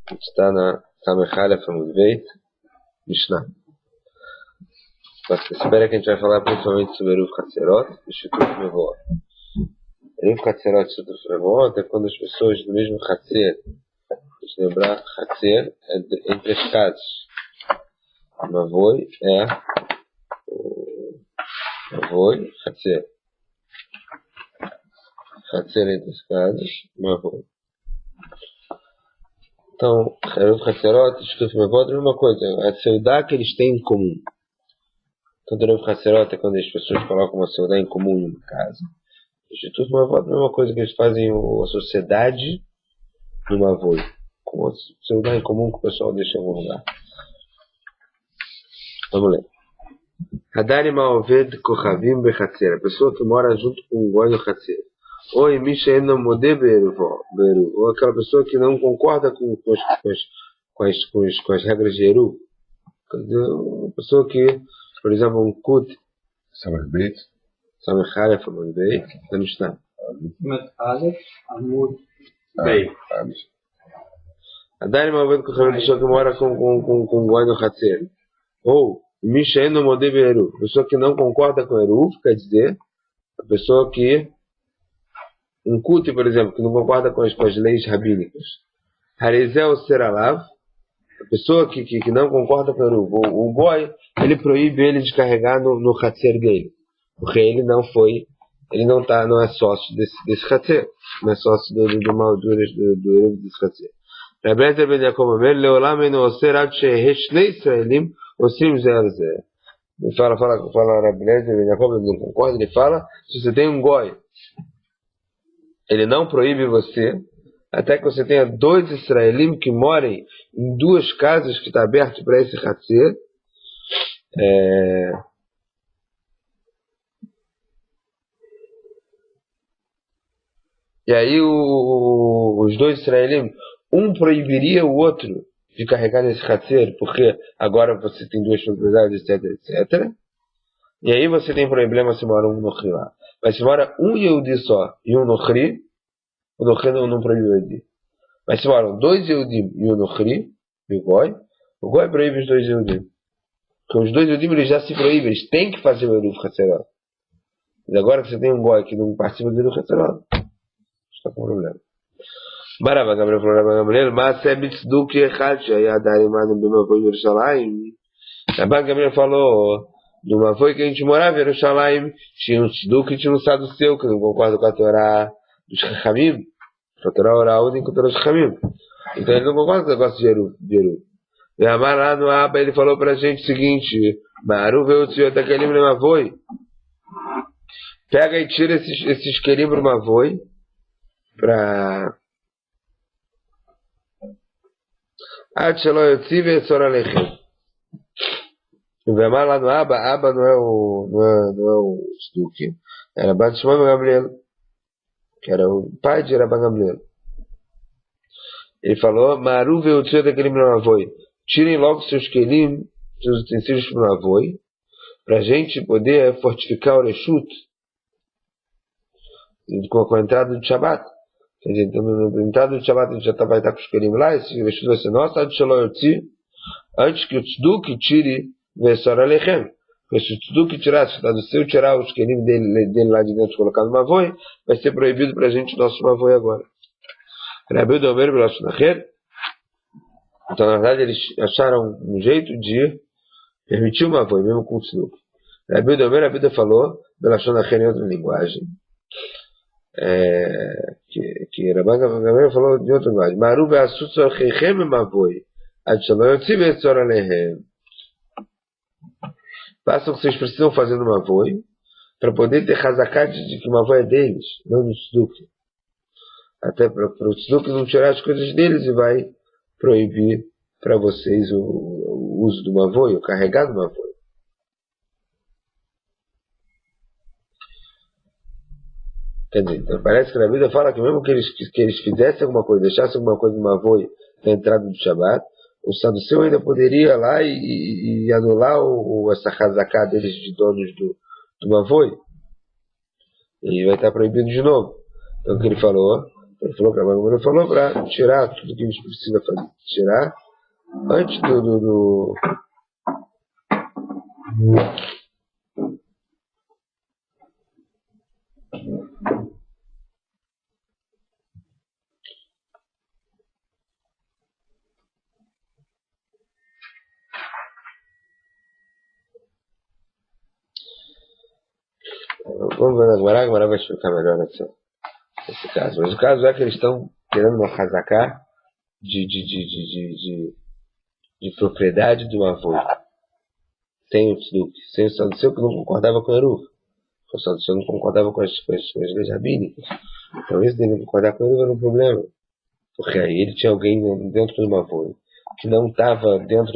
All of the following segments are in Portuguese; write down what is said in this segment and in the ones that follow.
A gente está na Samechalef Amudbeit, Mishnah. Mas espera que a gente vai falar principalmente sobre Eruv Hatzerot e Shutuf Mevoah. Eruv Hatzerot e Shutuf Mevoah é quando as pessoas do mesmo Hatzer, deixa eu lembrar, Hatzer é entre as casas. Mavoi é Mavoi, Hatzer. Hatzer entre as casas, Mavoi. Então, Eruv Hatzerot e Shutuf Mevoah é a mesma coisa, a seudá que eles têm em comum. Então, Eruv Hatzerot é quando as pessoas colocam uma seudá em comum em uma casa. Shutuf Mevoah é a mesma coisa que eles fazem a sociedade numa avoi. Com a seudá em comum que o pessoal deixa em algum lugar. Vamos ler. Hadari Ma'oved Kochavim Bechatzer. A pessoa que mora junto com o goi no Hatzer. Ou Emisha Eno Modeh Be'eruv. Ou aquela pessoa que não concorda com as regras de Eruv. Quer dizer, uma pessoa que, por exemplo, um Kut Samech Samechalef Amudbeit, da Mishnah. Beit. Hadari Ma'oved Kochavim. A pessoa que mora com o goi no Hatzer. Ou Emisha Eno Modeh Be'eruv. A pessoa que não concorda com Eruv, quer dizer, a pessoa que um Kuti, por exemplo, que não concorda com as leis rabínicas. Harizel Seralav, a pessoa que não concorda com o Goi, ele proíbe ele de carregar no Hatzer dele. Porque ele não é sócio desse Hatzer. Não é sócio do Malduras do Eruv desse Hatzer. Rabbi Eliezer ben Yaakov Omer, Leolam eno oser ad sheyesh shnei Israelim osim zer zer. Ele fala Rabbi Eliezer ben Yaakov, ele não concorda, ele fala, se você tem um Goi, ele não proíbe você, até que você tenha dois Israelim que morem em duas casas que está aberto para esse Hatzer. E aí os dois Israelim, um proibiria o outro de carregar nesse Hatzer, porque agora você tem duas propriedades, etc, etc. E aí você tem problema se mora um Nochri lá. Mas se mora um Yehudi só e um Nochri, o Nochri não proíbe o Yehudi. Mas se moram dois Yehudim e um Nochri, o Goi proíbe os dois Yehudim. Porque os dois Yehudim eles já se proíbem, eles têm que fazer o Eruv Hatzerot. Mas agora que você tem um Goi que não participa do Eruv Hatzerot, está com problema. Baraba Gabriel falou Rabbi Gamliel, mas é Bitzduk Echad Shayadar Imanu Bimavoi Yerushalayim. Rabbi Gamliel falou de uma foi que a gente morava em Yerushalayim, tinha um Tzeduk e tinha um Saduceu que não concorda com a Torá dos Chachamim, a Torá oral e com a Torá dos Chachamim. Então ele não concorda com o negócio de Eruv. E a lá no Abba ele falou pra gente o seguinte: Maru veio o Tzio daquele Mavoi, pega e tira esses Kelim Mavoi pra Adshelo Yotzi Ve'etzor Alechem. E o lá no Abba não é o Tzeduk, era Rabbi Shimon ben Gamliel, que era o pai de Rabbi Gamliel. Ele falou: Maru ve'utzio daquele Mavoi, tirem logo seus kelim, seus utensílios para o Mavoi, para a gente poder fortificar o Reshut com a entrada do Shabbat. Quer dizer, então, na entrada do Shabbat a gente já vai estar com os kelim lá, esse Reshut vai ser nosso, antes que o Tzeduk tire Ve'etzor Alechem. Porque se o Tzeduk tirar, se eu tirar os kelim dele lá de dentro e colocar no Mavoi, vai ser proibido para a gente o nosso Mavoi agora. Rabbi Domer Belashon Acher. Então, na verdade, eles acharam um jeito de permitir o Mavoi, mesmo com o Tzeduk. Rabbi Domer falou Belashon Acher em outra linguagem. Que Rabbi Gamliel falou de outra linguagem. Maru ve'asut tzorcheichem Mavoi, ad shelo yotzi ve'etzor aleihem. Façam o que vocês precisam fazer no Mavoi, para poder ter Hazaká de que o Mavoi é deles, não do Tzeduk. Até para o Tzeduk não tirar as coisas deles e vai proibir para vocês o uso do Mavoi, o carregar do Mavoi. Quer dizer, então parece que na Bíblia fala que mesmo que eles fizessem alguma coisa, deixassem alguma coisa no Mavoi na entrada do Shabbat, o Saduceu ainda poderia ir lá e anular essa Hazaká deles de donos do Mavoi. E vai estar proibido de novo. Então o que ele falou? Ele falou que ele falou para tirar tudo que a gente precisa fazer, tirar antes do vamos ver agora, vai explicar melhor esse caso. Mas o caso é que eles estão querendo uma casacar de propriedade do avô. Sem o tzeduk, sem o saduceu que não concordava com o Eruv. O saduceu não concordava com as leis rabínicas. Então esse dele concordar com o Eruv era um problema. Porque aí ele tinha alguém dentro do avô que não estava dentro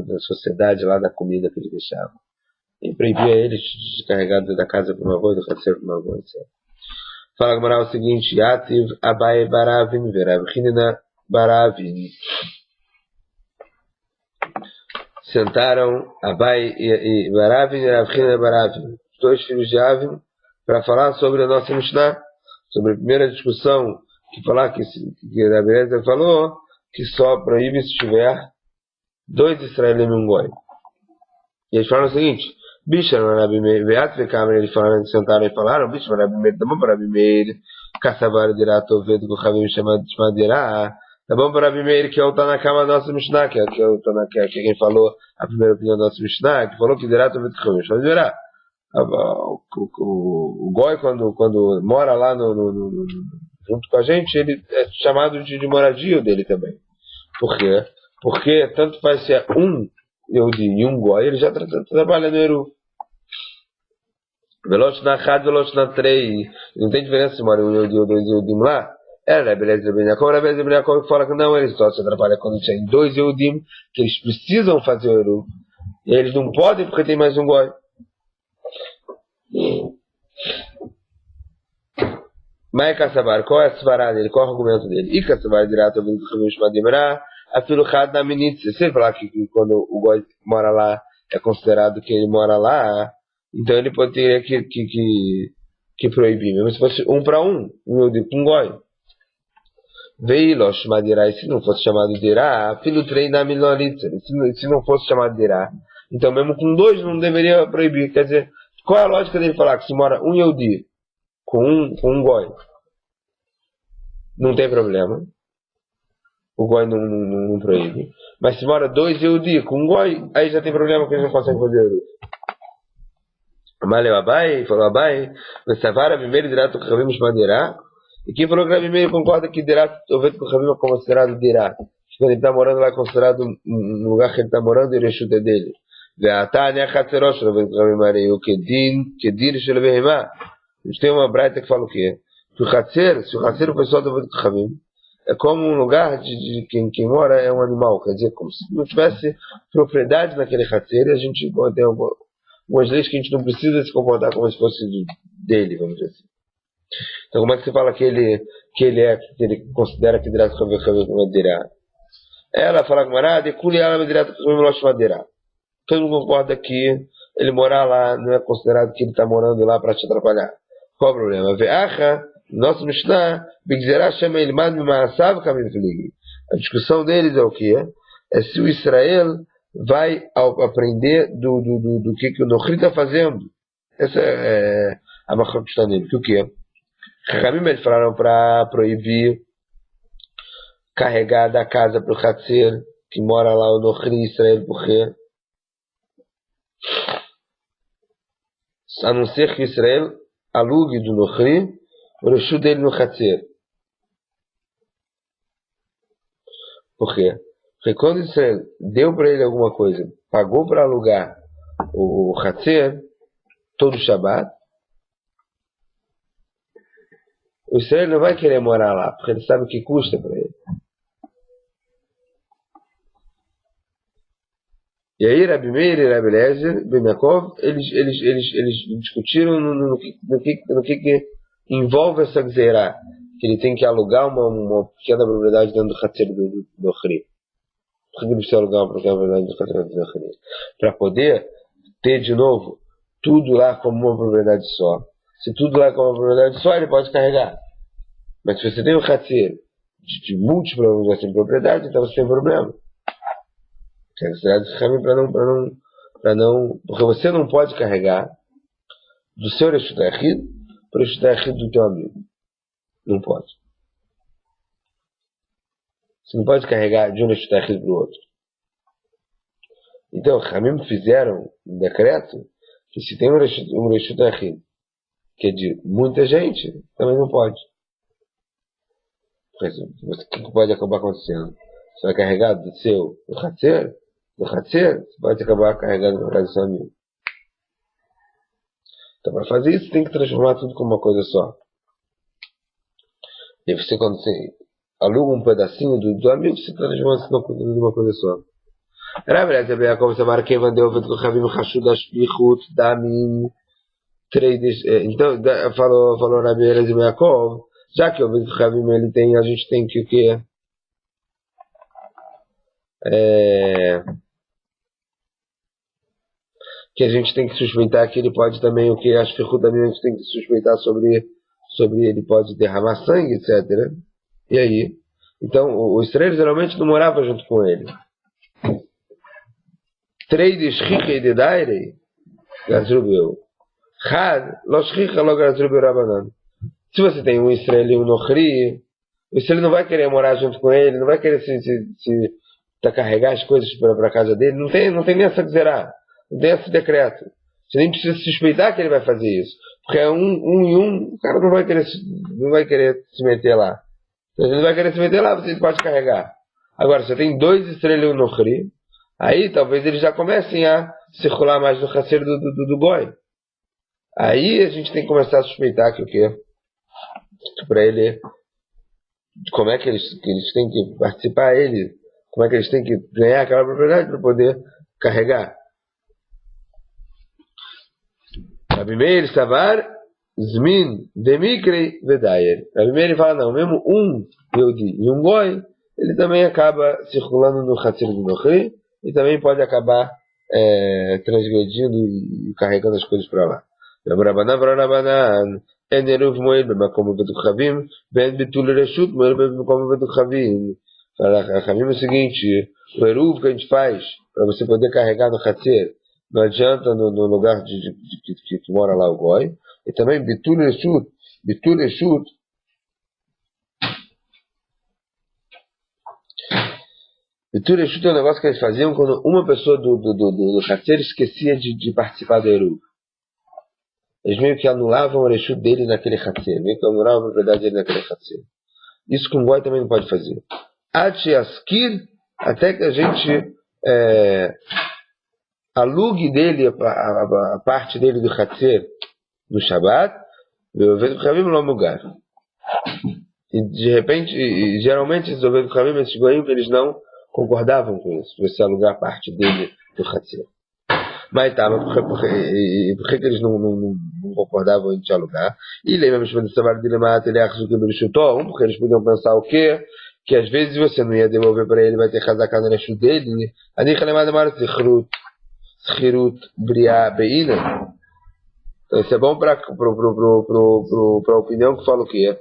da sociedade lá da comida que ele deixava. E proibia ele de descarregar da casa para o avô, do parceiro para o avô, etc. Fala Gamara o seguinte: Yativ Abai Baravim Verav Hinina Baravim. Sentaram Abai e Baravim e Rav Hinina Baravim, os dois filhos de Avim, para falar sobre a nossa Mishnah, sobre a primeira discussão que falar que a beleza falou que só proíbe se tiver 2 israelim e um goi. E eles falaram o seguinte: Bicha, Rabi Meir, eles falaram, sentaram e falaram, Bicha, Rabi Meir, tá bom para Rabi Meir, Kassavar Dirato Ovedo, que o Rabi chama de Shmadirá, tá bom para Rabi Meir, que é o Tanakama da nossa Mishnah, que é quem falou a primeira opinião da nossa Mishnah, que falou que Dirato Ovedo, que o Rabi Shmadirá. O Goi, quando mora lá junto com a gente, ele é chamado de moradia dele também. Por quê? Porque tanto faz ser um Yehudi e um Goi, ele já trabalha no Eru. Veloz na Had, veloz na Trei. Não tem diferença se mora um Yehudi ou 2 Yehudim lá. Beleza, Benyakom fala que não, eles só se atrapalham quando tem 2 Yehudim, que eles precisam fazer o Eru. E eles não podem porque tem mais um Goi. Mas Kassabar, qual é a svará dele? Qual é o argumento dele? E Kassabar direto ouvindo que o Shmadimra, a filho Had na Minitze. Se ele falar que quando o Goi mora lá, é considerado que ele mora lá, então ele poderia que proibir, mesmo se fosse 1 para 1, um Goi. Veio Shmadira, e se não fosse chamado de Irá, filho treina Milonitze. Se não fosse chamado de Irá, então mesmo com 2 não deveria proibir. Quer dizer, qual é a lógica dele falar que se mora um Yehudi com um Goi, não tem problema, o Goi não proíbe, mas se mora 2 Yehudi com um Goi, aí já tem problema que eles não conseguem fazer Eru. Amaleu Abai, falou Abai, Vesavara primeiro direto que Ravim Shmadirá, e quem falou que Ravim meio concorda que direto ouvido que o Ravim é considerado dirá, quando ele está morando lá é considerado no lugar que ele está morando e o Reshut é dele. Ve'atani achatzerosh ouvido que Ravim Marei, o Kedir Shelvehemá. A gente tem uma braita que fala o quê? Que se o Hatzer, o pessoal do Ouvido Khavim, é como um lugar de quem mora é um animal, quer dizer, como se não tivesse propriedade naquele Hatzer, e a gente tem algumas leis que a gente não precisa se comportar como se fosse dele, vamos dizer assim. Então como é que você fala que ele considera que direto Khavim é dirá? Ela fala com Mará, de Kuli ela direto Khavim Losh Madirá. Todo mundo concorda que ele morar lá não é considerado que ele está morando lá para te atrapalhar. Qual o problema? Ve'acha, nosso Mishnah, Bigzerah chama ele mais Mimaasav Kamim Felig. A discussão deles é o quê? É se o Israel vai aprender do que o Nochri está fazendo. Essa é a Machok que está nele. Que o quê? Kamim eles falaram para proibir carregar da casa para o Hatzer, que mora lá o Nochri Israel, porque a não ser que Israel alugue do Nochri o Reshut dele no Hatzer. Por quê? Porque quando Israel deu para ele alguma coisa, pagou para alugar o Hatzer todo o Shabbat, o Israel não vai querer morar lá, porque ele sabe o que custa para ele. E aí Rabi Meir e Rabi Eliezer, Ben Yaakov, eles discutiram no que envolve essa gzeirá, que ele tem que alugar uma pequena propriedade dentro do Hatzer do Ochri. Por que ele precisa alugar uma pequena propriedade do Hatzer do Ochri? Para poder ter de novo tudo lá como uma propriedade só. Se tudo lá é como uma propriedade só, ele pode carregar. Mas se você tem um Hatzir de múltipla unidade de propriedade, então você tem problema. Que é considerado Chachamim para não, porque você não pode carregar do seu Reshut Yachid para o Reshut Yachid do teu amigo. Não pode. Você não pode carregar de um Reshut Yachid para o outro. Então, Chachamim fizeram um decreto que se tem um Reshut Yachid que é de muita gente, também não pode. O que pode acabar acontecendo? Você vai carregar do seu Hatzer, você pode acabar carregando para casa do seu amigo. Então, para fazer isso, tem que transformar tudo como uma coisa só. E você, quando você aluga um pedacinho do amigo, você transforma isso numa coisa só. Rav Eliezer ben Yaakov Samar Kevan deu com Ravim Hashud Ashpichut Damim Trades. Então, falou Rav Eliezer ben Yaakov, já que o Ravim ele tem, a gente tem que o quê? Que a gente tem que suspeitar que ele pode também, o que as Damim a gente tem que suspeitar sobre ele pode derramar sangue, etc. E aí? Então, o Israel geralmente não morava junto com ele. Trades Richa de Daire, Gazrubeu. Had, Los Richa, Lo Gazrubeu Rabanan. Se você tem um Israel e um Nochri, o Israel não vai querer morar junto com ele, não vai querer se carregar as coisas para a casa dele, não tem nem essa gzerá, não tem esse decreto. Você nem precisa suspeitar que ele vai fazer isso. Porque é um, o cara não vai querer se meter lá. Se ele não vai querer se meter lá, você pode carregar. Agora, se você tem dois Israel e um Nochri, aí talvez eles já comecem a circular mais no Hatzer do Goi. Aí a gente tem que começar a suspeitar que o quê? Para ele, como é que eles têm que participar, como é que eles têm que ganhar aquela propriedade para poder carregar. Rabi Meir Savar Zmin Demikri Vedayer. Rabi Meir fala, não, mesmo um Yehudi e um Goi, ele também acaba circulando no Hatzer do Nochri e também pode acabar transgredindo e carregando as coisas para lá. Rabanan אין עירוב מועיל במקום בבית חבים, ואין ביטול רשות מועיל במקום בבית חבים. Xavim é o seguinte, o eruv que a gente faz para você poder carregar no Hatzer, não adianta no lugar que mora lá o Goi. E também bitul reshut é um negócio que eles faziam quando uma pessoa do Hatzer esquecia de participar do eruv. Eles meio que anulavam o reshut dele naquele Hatzer, meio que anulavam a propriedade dele naquele Hatzer. Isso com o Goi também não pode fazer. Até que a gente alugue dele a parte dele do Hatzer no Shabbat, e de repente, geralmente esses Oved Chavim, esses Goim, eles não concordavam com isso, você alugar a parte dele do Hatzer. Mas tá, por que eles não concordavam em te alugar? E lembramos que porque eles podiam pensar o quê? Que às vezes você não ia devolver para ele, vai ter que casar no reshut dele. Então isso é bom para a opinião que fala o quê?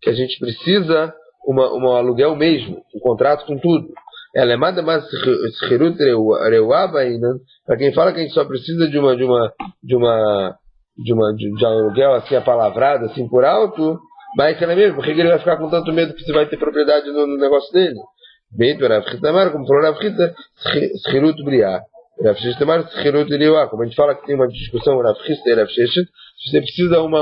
Que a gente precisa um aluguel mesmo, um contrato com tudo. Para quem fala que a gente só precisa de um aluguel assim apalavrado, assim por alto, mas que é mesmo, porque ele vai ficar com tanto medo que você vai ter propriedade no negócio dele? Bem, como falou Rav Chita, Schirut Briá. Como a gente fala que tem uma discussão Rav Chita e Rav Sheshet, você precisa um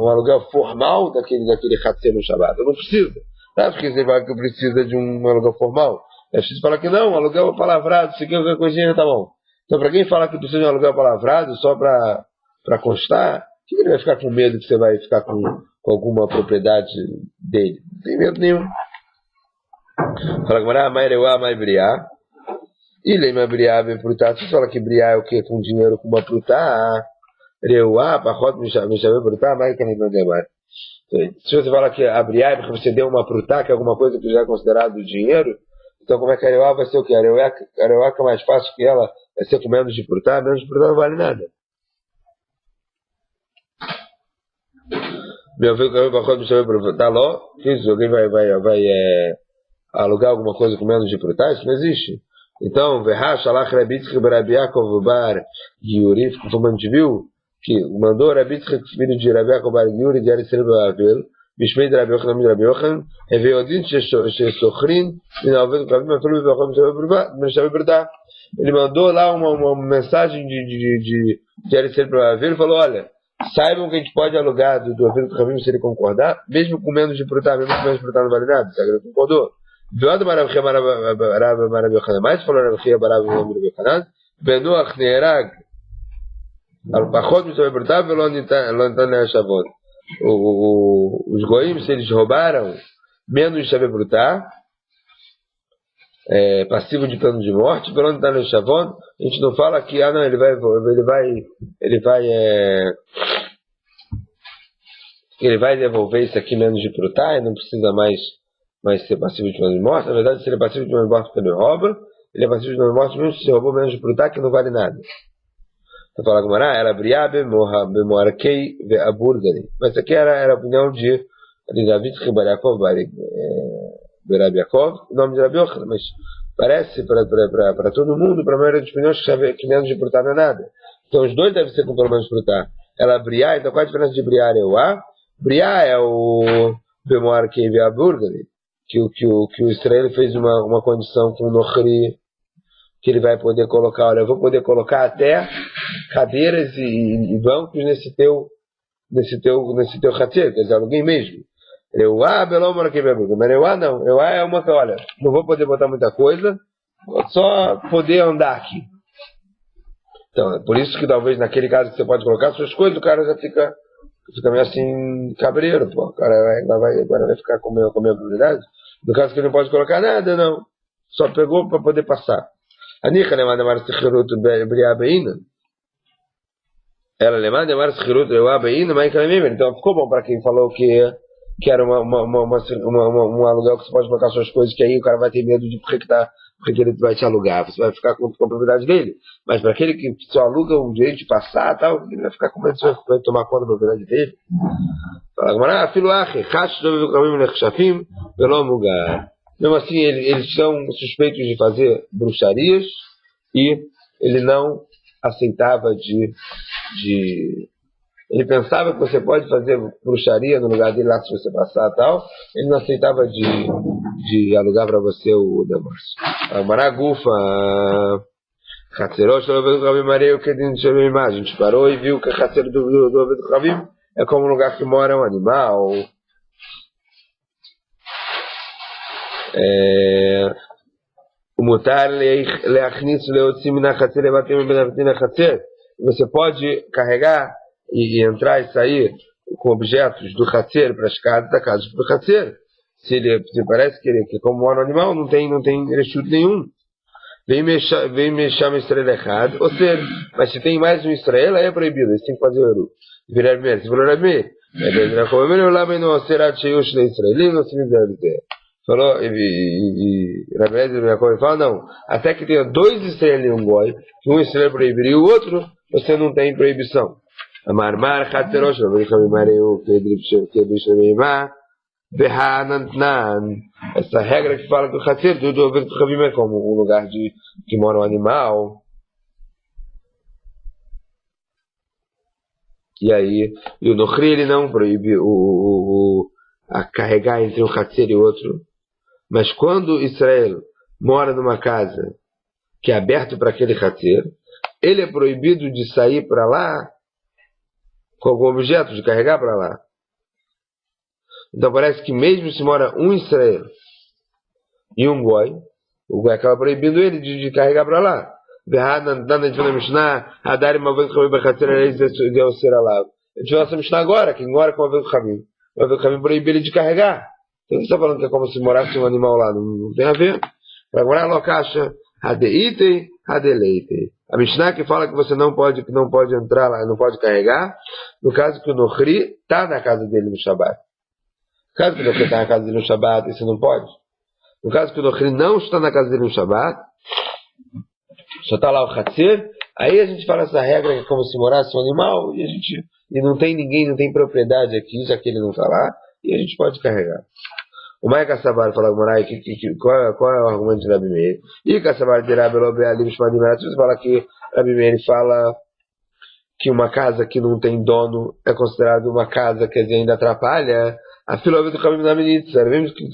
aluguel formal daquele Hatzer no Shabbat. Eu não preciso. Sabe porque você fala que precisa de um aluguel formal? É preciso falar que não, um aluguel palavrado, se quer qualquer coisinha, tá bom. Então, para quem fala que precisa de um aluguel palavrado só para constar, que ele vai ficar com medo que você vai ficar com alguma propriedade dele? Não tem medo nenhum. Fala que Maireuá, Briá. E lema Briá vem prutá. Você fala que Briá é o que? Com dinheiro, com uma prutá. Reuá, Pachot, me chamei prutá, mas que nem não demais. Se você fala que a Briá é porque você deu uma prutá, que é alguma coisa que já é considerado dinheiro, então como é que a Reuá vai ser o que? A Reuá que é mais fácil que ela vai ser com menos de prutá não vale nada. Meu filho caiu para quando você vai tá lá, isso, alguém vai alugar alguma coisa com menos de prutar? Isso não existe. Então, Verrash, Alach, Rabitzchak, Barabiakov, Bar, Yuri, como a gente viu, que mandou Rabitzchak, filho de Rabiakov, Bar, Yuri, de Eretz Avel, Bishmei de Rabi Yochanan, de Rabi Yochanan, Eveodin, Shesochrin, e na Alved, Kavim, Afro, Bechava, ele mandou lá uma mensagem de Eretz Avel, e falou, olha, saibam que a gente pode alugar do Alved, Kavim, se ele concordar, mesmo com menos de prutar, mesmo com menos de prutar não vale nada, ele concordou. Viado Maravilha Maravilha Yochanan, mais falou Maravilha Maravilha Yochanan, Benoach Neerag, al Pachot, se ele prutar, não está Shavon. Os goim, se eles roubaram menos de saber brutar, passivo de plano de morte, pelo onde está no Shavon, a gente não fala que não, ele vai devolver isso aqui menos de brutar e não precisa mais ser passivo de plano de morte. Na verdade, se ele é passivo de plano de morte porque ele rouba, ele é passivo de plano de morte mesmo se roubou menos de brutar, que não vale nada. Então fala Gumara, era Briabe, Moharkei, Ve'aburgari. Mas isso aqui era a opinião de David Ribariakov, Berabi Yaakov, o nome de Rabi Yochanan, mas parece para todo mundo, para a maioria dos opiniões, que menos de prutar não é nada. Então os dois devem ser com pelo menos prutar. Ela Briá, então qual a diferença de Briá e Euá? Briá é o Bemoharkei, Ve'aburgari, que o Israel fez uma condição com o Nochri, que ele vai poder colocar, olha, eu vou poder colocar até cadeiras e bancos nesse teu Hatzer, quer dizer, alguém mesmo. Euá, Belom, aqui, mas Euá não. Euá é uma que, olha, não vou poder botar muita coisa, vou só poder andar aqui. Então, é por isso que talvez naquele caso que você pode colocar suas coisas, o cara já fica meio assim, cabreiro, pô. O cara agora vai ficar com a minha propriedade. No caso que ele não pode colocar nada, não. Só pegou para poder passar. A Nika lemanda mais Sechirut Briá Beina. Ela lemanda mais Sechirut Briá Beina, mas então ficou bom para quem falou que era um aluguel que você pode colocar suas coisas, que aí o cara vai ter medo de porque ele vai te alugar, você vai ficar com a propriedade dele. Mas para aquele que só aluga o direito de passar, tal, ele vai ficar com medo de vai tomar conta da propriedade dele. Fala Gumara, filho Ache, Chash do Kamim Nechshafim, pelo lugar. Mesmo assim, eles são suspeitos de fazer bruxarias e ele não aceitava ele pensava que você pode fazer bruxaria no lugar dele lá se você passar tal, ele não aceitava de alugar para você o negócio. Maragufa, Hatzerosh, o que a gente parou e viu que a Hatzer do Ravim é como um lugar que mora um animal. O mutar leachnisu leotzim na Hatzer levatim benavitim na Hatzer. Você pode carregar e entrar e sair com objetos do Hatzer para as casas, da casa para o Hatzer. Se parece que como mora um animal, não tem rechute nenhum. Vem mexer Israel errado. Ou seja, mas se tem mais um Israel, aí é proibido. Eles têm que fazer o virar merda. Se for falou, e Rabi fala, não, até que tenha dois Israel e um Goi, que um Israel proibiria e o outro, você não tem proibição. Amarmar, Hatzerosh, essa regra que fala que o Hatzer do Ravim é como um lugar que mora um animal. E aí, o Nochri ele não proíbe a carregar entre um Hatzer e outro. Mas quando Israel mora numa casa que é aberto para aquele Hatzer, ele é proibido de sair para lá com algum objeto, de carregar para lá. Então parece que mesmo se mora um Israel e um Goi, o Goi acaba proibindo ele de carregar para lá. A gente vai essa Mishnah agora, que mora com o Aved Khamim. O Aved Khamim proíbe ele de carregar. Então você está falando que é como se morasse um animal lá, não tem a ver. Para agora a caixa, Hadeitei, Hadeleitei. A Mishnah que fala que você não pode entrar lá, não pode carregar, no caso que o Nochri está na casa dele no Shabbat. No caso que o Nochri está na casa dele no Shabbat, isso não pode. No caso que o Nochri não está na casa dele no Shabbat, só está lá o Hatzer, Aí a gente fala essa regra que é como se morasse um animal e não tem ninguém, não tem propriedade aqui, já que ele não está lá, e a gente pode carregar. O Mai Kassabar fala, Morai, qual é o argumento de Rabi Meir? E Kassabar de Rabi Lobe Ali, se você fala que Rabi Meir fala que uma casa que não tem dono é considerada uma casa que ainda atrapalha, a filósofia do caminho da Menitza, mesmo que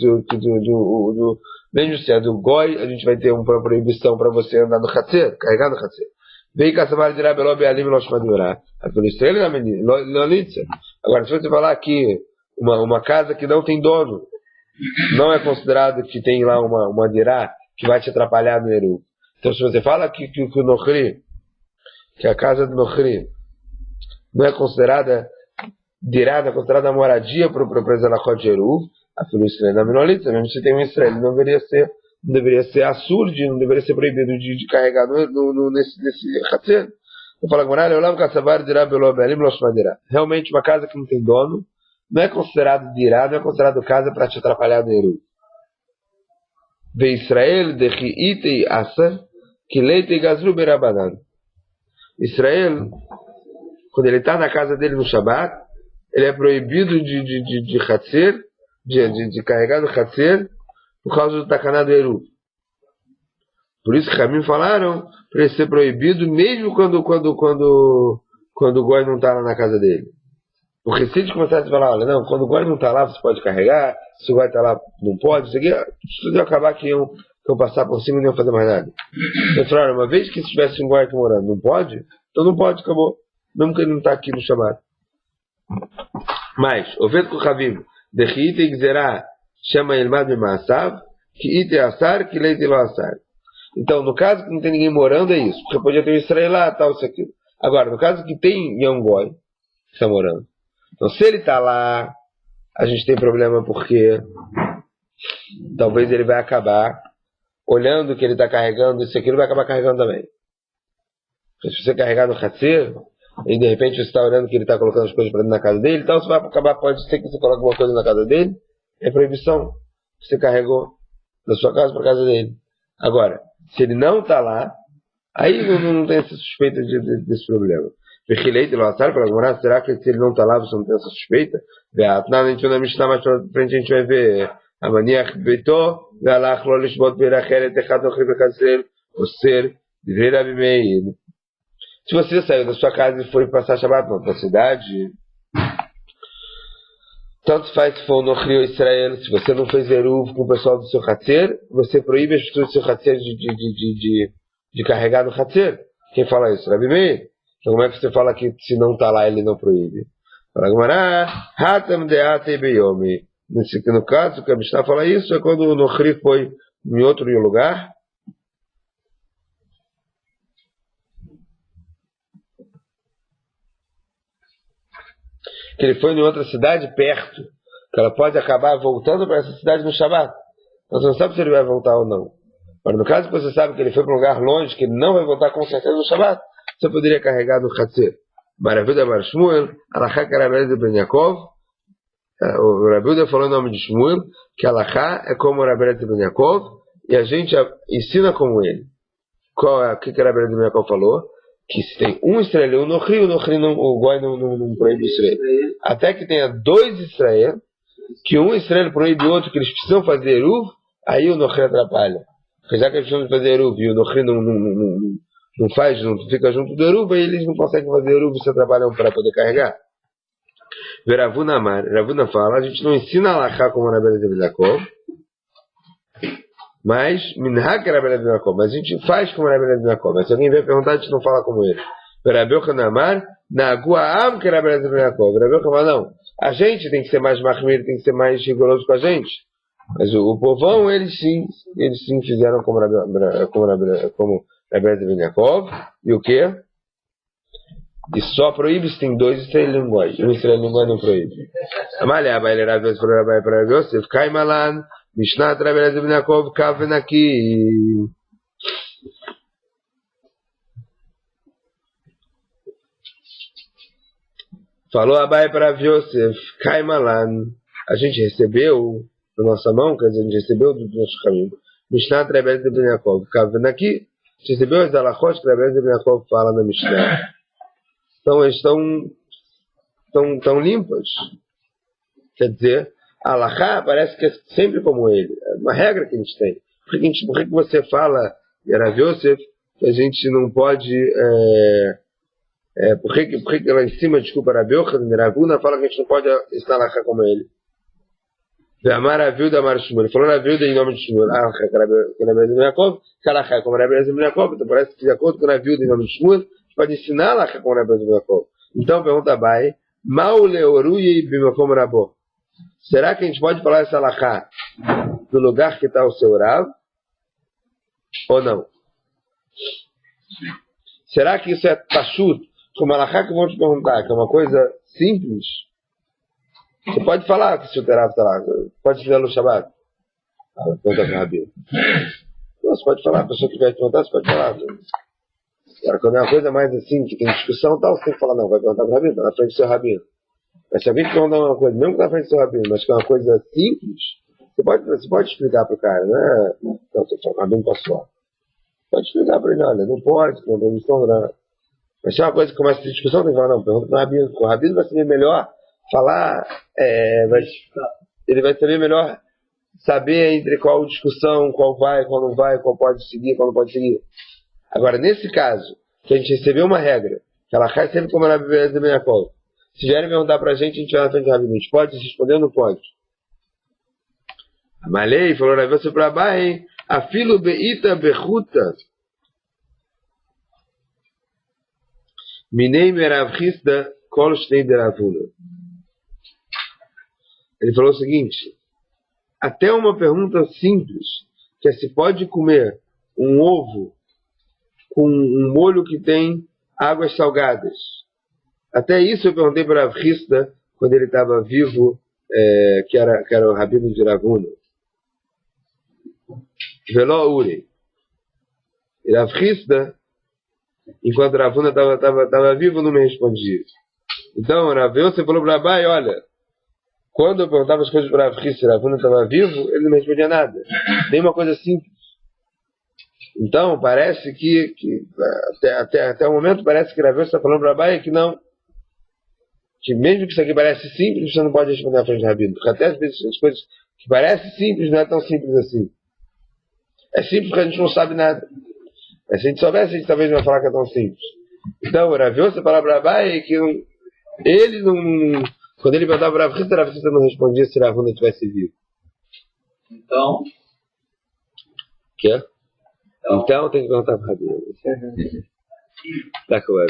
mesmo se é do Goi, a gente vai ter uma proibição para você andar no Hatzer, carregar no Hatzer. Vem Kassabar de Rabi Lobe Ali, a filosofia da Menitza. Agora, se você falar que uma casa que não tem dono, não é considerado que tem lá uma dirá que vai te atrapalhar no Eru. Então, se você fala que o Nochri, que a casa do Nochri não é considerada dirá, não é considerada moradia para o Zelachot de Eru, a filosofia da Menolitza, mesmo se tem um Israel, não deveria ser absurdo, não deveria ser proibido de carregar nesse Hatzer. Eu falo realmente uma casa que não tem dono não é considerado dirá, não é considerado casa para te atrapalhar no Eru. Ve Israel de Chiitei Asa, que leite gazru berabanan. Israel, quando ele está na casa dele no Shabat, ele é proibido de Hatzer, de carregar no Hatzer, por causa do Takaná do Eru. Por isso que Ramim falaram para ele ser proibido, mesmo quando o Goi não está lá na casa dele. Porque se eles começassem a falar, olha, não, quando o Goi não está lá, você pode carregar, se o Goi está lá, não pode, isso aqui, tudo ia acabar que iam passar por cima e não iam fazer mais nada. Eles falaram, uma vez que se tivesse um Goi aqui morando, não pode? Então não pode, acabou. Mesmo que ele não está aqui no chamado. Mas, ouvindo com o Ravim, de que ite gzerá, chama Ilmad Bimaasav, que ite assar, que leite lo assar. Então, no caso que não tem ninguém morando, é isso. Porque podia ter um Israel lá, tal, isso aqui. Agora, no caso que tem um Goi que está morando, então, se ele está lá, a gente tem problema porque talvez ele vai acabar olhando que ele está carregando, isso aqui ele vai acabar carregando também. Porque se você carregar no Hatzer, e de repente você está olhando que ele está colocando as coisas para dentro da casa dele, então você vai acabar, pode ser que você coloque alguma coisa na casa dele, é proibição. Você carregou da sua casa para a casa dele. Agora, se ele não está lá, aí não tem essa suspeita desse problema. Será que se ele não está lá, você não tem essa suspeita? Na Mishnah mais pra frente a gente vai ver a mania beitó, ve'alach lo lishbot beiracheret echad nochri bechasrel, ou ser, divrei Rabi Meir. Se você saiu da sua casa e foi passar Shabbat na outra cidade, tanto faz se for no Rio Israel, se você não fez Eruv com o pessoal do seu Hatzer, você proíbe as pessoas do seu Hatzer de carregar no Hatzer. Quem fala isso? Rabi Meir. Então como é que você fala que se não está lá ele não proíbe? No caso que a Mishnah fala isso, é quando o Nochri foi em outro lugar, que ele foi em outra cidade perto, que ela pode acabar voltando para essa cidade no Shabbat. Então você não sabe se ele vai voltar ou não. Mas no caso que você sabe que ele foi para um lugar longe, que ele não vai voltar com certeza no Shabbat, você poderia carregar no Hatzer. Maravilha Bar Shmuel, Alachá Karabel de Ben Yaakov, o Rabilda falou em nome de Shmuel, que Alachá é como o Rabel de Ben Yaakov, e a gente ensina como ele. O que o Rabel de Ben Yaakov falou? Que se tem um Israel, o Goi não proíbe Israel. Até que tenha dois Israel, que um Israel proíbe o outro, que eles precisam fazer Eruv, aí o Nochri atrapalha. Porque já que eles precisam fazer Eruv e o Nochri não faz, não fica junto do Eruv, aí eles não conseguem fazer Eruv e se atrapalham para poder carregar. Ravuna fala, a gente não ensina a Alachá como na Bela de Yaakov, mas Minhag era Bela de Yaakov, mas a gente faz como na Bela de Yaakov. Mas se alguém vier perguntar, a gente não fala como ele. Rabeu Hanamar, Naguaam que era Bela de Yaakov. Rabeu fala, não, a gente tem que ser mais mahmir, tem que ser mais rigoroso com a gente. Mas o povão, eles sim fizeram como Rabeu de Yaakov. E o quê? E só proíbe se tem dois Israelim Goi. Um Israelim Goi não proíbe. Amalha, vai ler a vez para Rabai para Yosef, Kaimalan, Mishnat Rabbi de Yaakov, Kaven aqui. Falou Abai para Yosef, Kaimalan. A gente recebeu na nossa mão, quer dizer, a gente recebeu do nosso caminho. Mishnat Rabbi de Yaakov, Kaven aqui. recebeu as alachot que Rabi Eliezer ben Yaakov fala na Mishnah. Então eles estão limpas. Quer dizer, a alachá parece que é sempre como ele. É uma regra que a gente tem. Por que você fala, Rav Yosef, que a gente não pode... por que lá em cima, desculpa, Rabi Yochanan, Rav Huna fala que a gente não pode ensinar alachá como ele? Amar Rav Yehuda, Amar Shmuel. Ele falou Rav Yehuda em nome de Shmuel. Alachá que Rabi Eliezer ben Yaakov, que alachá como Rabi Eliezer ben Yaakov. Então parece que de acordo com Rav Yehuda em nome de Shmuel, a gente pode ensinar alachá como Rabi Eliezer ben Yaakov. Então pergunta Abai, Mau leorui bimakom rabo. Será que a gente pode falar essa alachá no lugar que está o seu Rav? Ou não? Será que isso é pashut? Como alachá que eu vou te perguntar, que é uma coisa simples? Você pode falar que o seu Rav está lá. Pode fazer no Shabbat. Pergunta para o Rabino. Você pode falar, a pessoa que vai te perguntar, você pode falar. Agora, quando é uma coisa mais assim, que tem discussão e tal, você tem que falar, não, vai perguntar para o Rabino, está na frente do seu Rabino. Mas se alguém te perguntar uma coisa, mesmo que está na frente do seu Rabino, mas que é uma coisa simples, você pode explicar para o cara, né? Não, o Rabino passou. Pode explicar para ele, olha, não pode, não tem missão, não. Mas se é uma coisa que começa a ter discussão, tem que falar, não, pergunta para o Rabino, porque o Rabino vai saber melhor falar, ele vai saber melhor saber entre qual discussão, qual vai, qual não vai, qual pode seguir, qual não pode seguir. Agora, nesse caso, que a gente recebeu uma regra, que ela cai sempre como Rabi Eliezer ben Yaakov. Se vierem perguntar pra gente vai na frente do Rabino. A gente pode responder ou não pode? Amalei falou, Rabi Yosef para Abai, afilo beita bechuta, minei merav chisda kol shnei de Rav Huna. Ele falou o seguinte, até uma pergunta simples, que é se pode comer um ovo com um molho que tem águas salgadas. Até isso eu perguntei para Rav Chisda, quando ele estava vivo, que era o rabino de Rav Huna. Veló Uri. E Rav Chisda, enquanto Rav Huna estava vivo, não me respondia. Então, Rav Yosef falou para Abai, olha, quando eu perguntava as coisas para Rav Chisda, Rav Huna estava vivo, ele não me respondia nada. Nem uma coisa simples. Então, parece que até o momento, parece que Rav Yosef está falando para Abai que não, que mesmo que isso aqui parece simples, você não pode responder à frente do Rabino. Porque até às vezes as coisas que parecem simples não é tão simples assim. É simples porque a gente não sabe nada. Mas se a gente soubesse, a gente talvez não ia falar que é tão simples. Então, o Rav Yosef falava para Abai que ele não... Quando ele perguntava para Rav Chisda não respondia se Rav Huna tivesse vivo. Então... Quê? Então tem que perguntar para o Rabino. Tá com